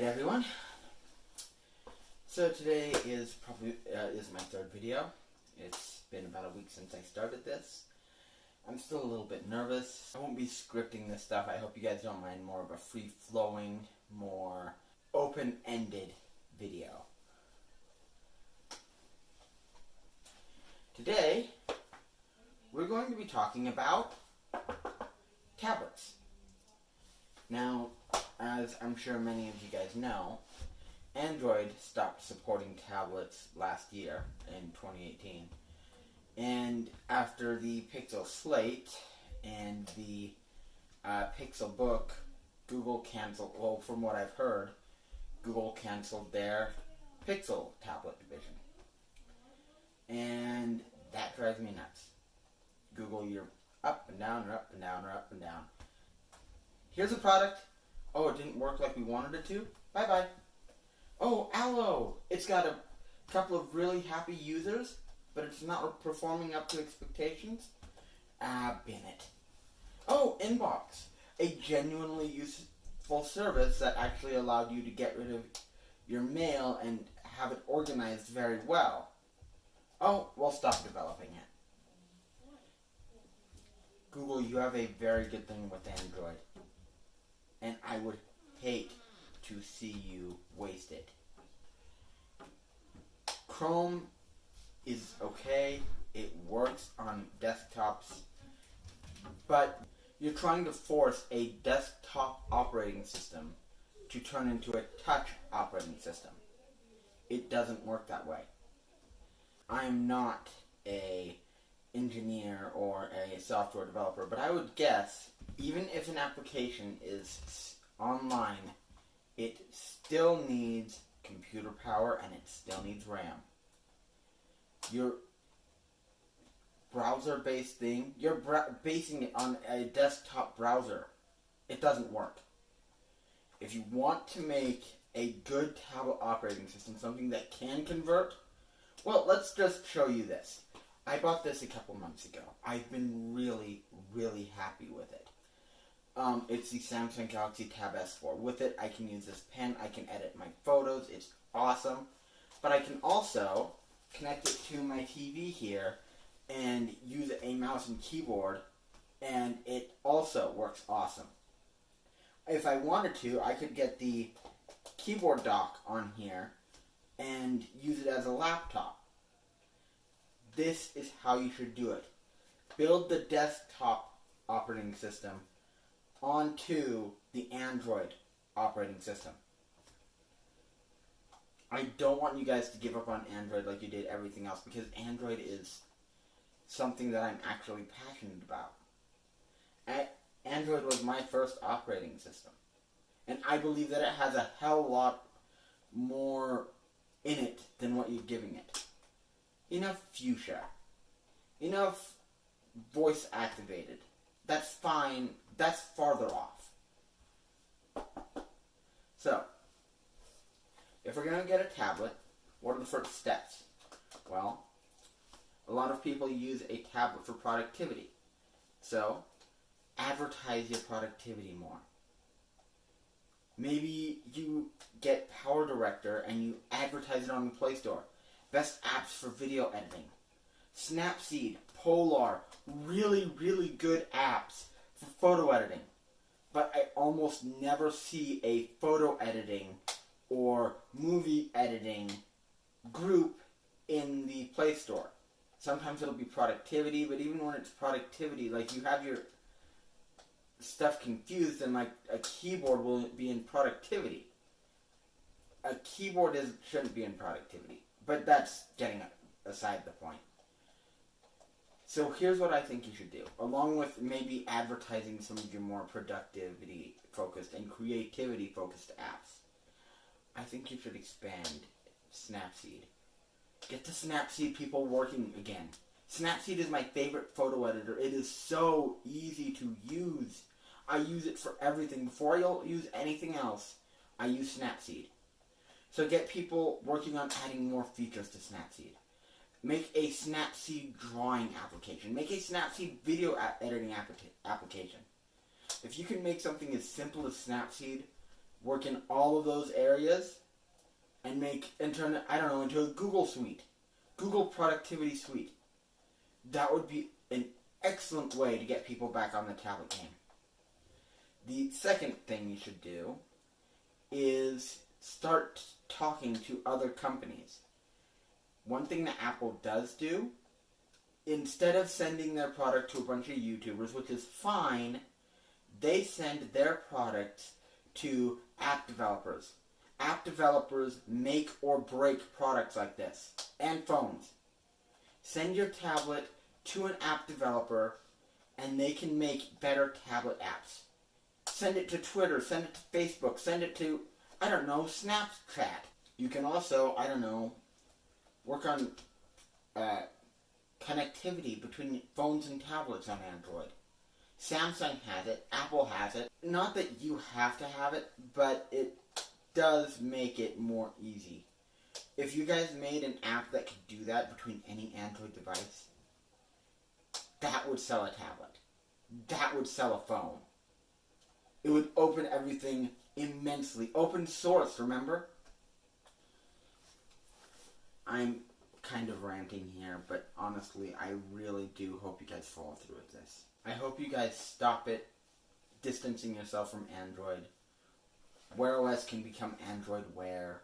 everyone. So today is probably my third video. It's been about a week since I started this. I'm still a little bit nervous. I won't be scripting this stuff. I hope you guys don't mind more of a free-flowing, more open-ended video. Today, we're going to be talking about tablets. Now, as I'm sure many of you guys know, Android stopped supporting tablets last year in 2018. And after the Pixel Slate and the Pixel Book, Google canceled, well, from what I've heard, Google canceled their Pixel tablet division. And that drives me nuts. Google, you're up and down, or up and down, or up and down. Here's a product. Oh, it didn't work like we wanted it to? Bye-bye. Oh, Allo! It's got a couple of really happy users, but it's not performing up to expectations? Bin it. Oh, Inbox. A genuinely useful service that actually allowed you to get rid of your mail and have it organized very well. Oh, well, stop developing it. Google, you have a very good thing with Android. And I would hate to see you waste it. Chrome is okay. It works on desktops. But you're trying to force a desktop operating system to turn into a touch operating system. It doesn't work that way. I am not an engineer or a software developer, but I would guess even if an application is online, it still needs computer power and it still needs RAM. Your browser-based thing, you're basing it on a desktop browser. It doesn't work. If you want to make a good tablet operating system, something that can convert, well, let's just show you this. I bought this a couple months ago. I've been really, really happy with it. It's the Samsung Galaxy Tab S4. With it, I can use this pen. I can edit my photos. It's awesome. But I can also connect it to my TV here and use a mouse and keyboard, and it also works awesome. If I wanted to, I could get the keyboard dock on here and use it as a laptop. This is how you should do it. Build the desktop operating system onto the Android operating system. I don't want you guys to give up on Android like you did everything else, because Android is something that I'm actually passionate about. Android was my first operating system, and I believe that it has a hell of a lot more in it than what you're giving it. Enough fuchsia. Enough voice activated. That's fine. That's farther off. So, if we're going to get a tablet, what are the first steps? Well, a lot of people use a tablet for productivity. So, advertise your productivity more. Maybe you get Power Director and you advertise it on the Play Store. Best apps for video editing. Snapseed, Polar, really, really good apps for photo editing. But I almost never see a photo editing or movie editing group in the Play Store. Sometimes it'll be productivity, but even when it's productivity, like you have your stuff confused, and like a keyboard will be in productivity. A keyboard shouldn't be in productivity. But that's getting aside the point. So here's what I think you should do. Along with maybe advertising some of your more productivity-focused and creativity-focused apps, I think you should expand Snapseed. Get the Snapseed people working again. Snapseed is my favorite photo editor. It is so easy to use. I use it for everything. Before I use anything else, I use Snapseed. So get people working on adding more features to Snapseed. Make a Snapseed drawing application. Make a Snapseed video editing application. If you can make something as simple as Snapseed, work in all of those areas and turn it, I don't know, into a Google suite. Google Productivity Suite. That would be an excellent way to get people back on the tablet game. The second thing you should do is start talking to other companies. One thing that Apple does do, instead of sending their product to a bunch of YouTubers, which is fine, they send their products to app developers. App developers make or break products like this, and phones. Send your tablet to an app developer, and they can make better tablet apps. Send it to Twitter, send it to Facebook, send it to, I don't know, Snapchat. You can also, I don't know, work on connectivity between phones and tablets on Android. Samsung has it, Apple has it. Not that you have to have it, but it does make it more easy. If you guys made an app that could do that between any Android device, that would sell a tablet. That would sell a phone. It would open everything immensely. Open source, remember? I'm kind of ranting here, but honestly, I really do hope you guys follow through with this. I hope you guys stop it, distancing yourself from Android. Wear OS can become Android Wear.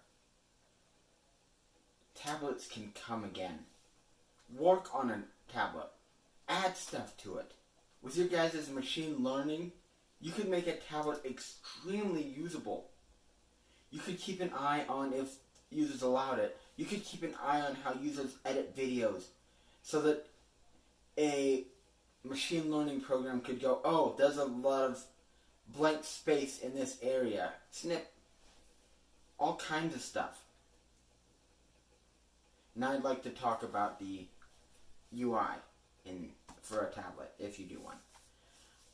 Tablets can come again. Work on a tablet. Add stuff to it. With your guys' machine learning, you could make a tablet extremely usable. You could keep an eye on if users allowed it. You could keep an eye on how users edit videos so that a machine learning program could go, oh, there's a lot of blank space in this area. Snip. All kinds of stuff. Now I'd like to talk about the UI for a tablet, if you do one.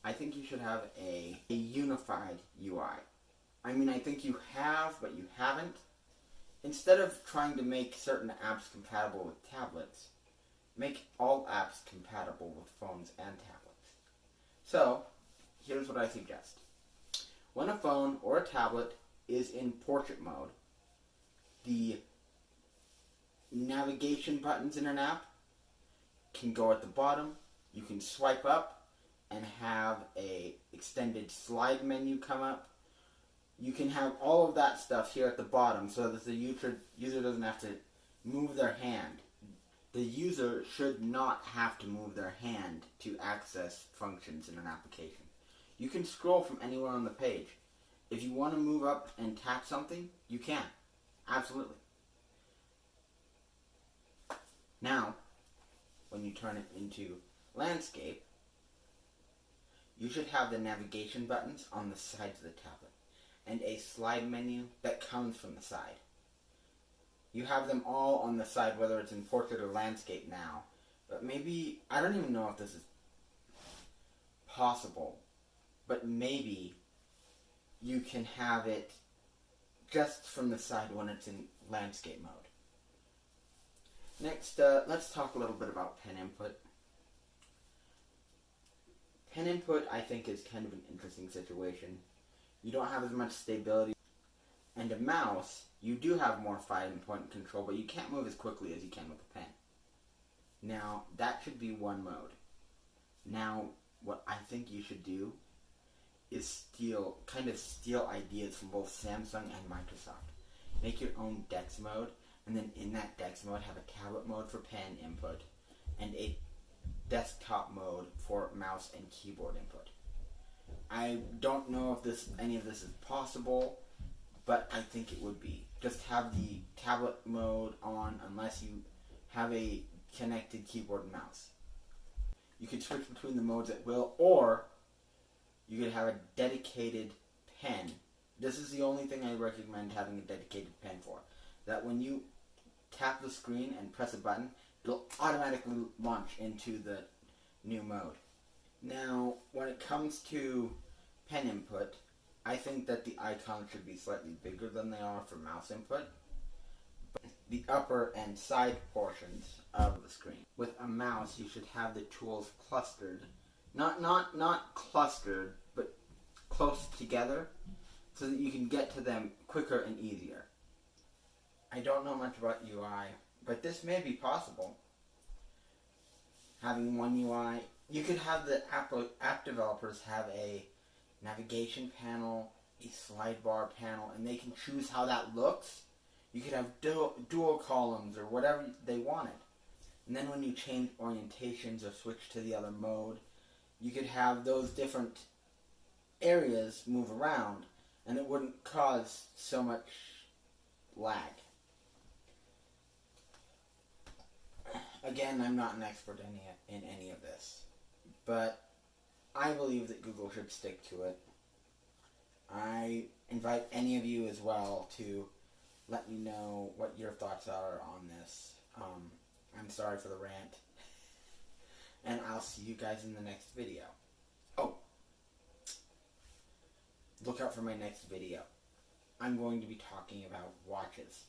I think you should have a unified UI. I mean, I think you have, but you haven't. Instead of trying to make certain apps compatible with tablets, make all apps compatible with phones and tablets. So, here's what I suggest. When a phone or a tablet is in portrait mode, the navigation buttons in an app can go at the bottom. You can swipe up and have a extended slide menu come up. You can have all of that stuff here at the bottom so that the user doesn't have to move their hand. The user should not have to move their hand to access functions in an application. You can scroll from anywhere on the page. If you want to move up and tap something, you can. Absolutely. Now, when you turn it into landscape, you should have the navigation buttons on the sides of the tablet and a slide menu that comes from the side. You have them all on the side, whether it's in portrait or landscape now, but maybe, I don't even know if this is possible, but maybe you can have it just from the side when it's in landscape mode. Next, let's talk a little bit about pen input. Pen input, I think, is kind of an interesting situation. You don't have as much stability. And a mouse, you do have more fine point control, but you can't move as quickly as you can with a pen. Now, that should be one mode. Now, what I think you should do is steal ideas from both Samsung and Microsoft. Make your own DeX mode, and then in that DeX mode have a tablet mode for pen input, and a desktop mode for mouse and keyboard input. I don't know if any of this is possible, but I think it would be. Just have the tablet mode on unless you have a connected keyboard and mouse. You could switch between the modes at will, or you could have a dedicated pen. This is the only thing I recommend having a dedicated pen for. That when you tap the screen and press a button, it'll automatically launch into the new mode. Now, when it comes to pen input, I think that the icons should be slightly bigger than they are for mouse input. But the upper and side portions of the screen. With a mouse, you should have the tools clustered. Not clustered, but close together, so that you can get to them quicker and easier. I don't know much about UI, but this may be possible. Having one UI, you could have the app developers have a navigation panel, a slide bar panel, and they can choose how that looks. You could have dual columns or whatever they wanted. And then when you change orientations or switch to the other mode, you could have those different areas move around, and it wouldn't cause so much lag. Again, I'm not an expert in any of this, but I believe that Google should stick to it. I invite any of you as well to let me know what your thoughts are on this. I'm sorry for the rant, and I'll see you guys in the next video. Oh, look out for my next video. I'm going to be talking about watches.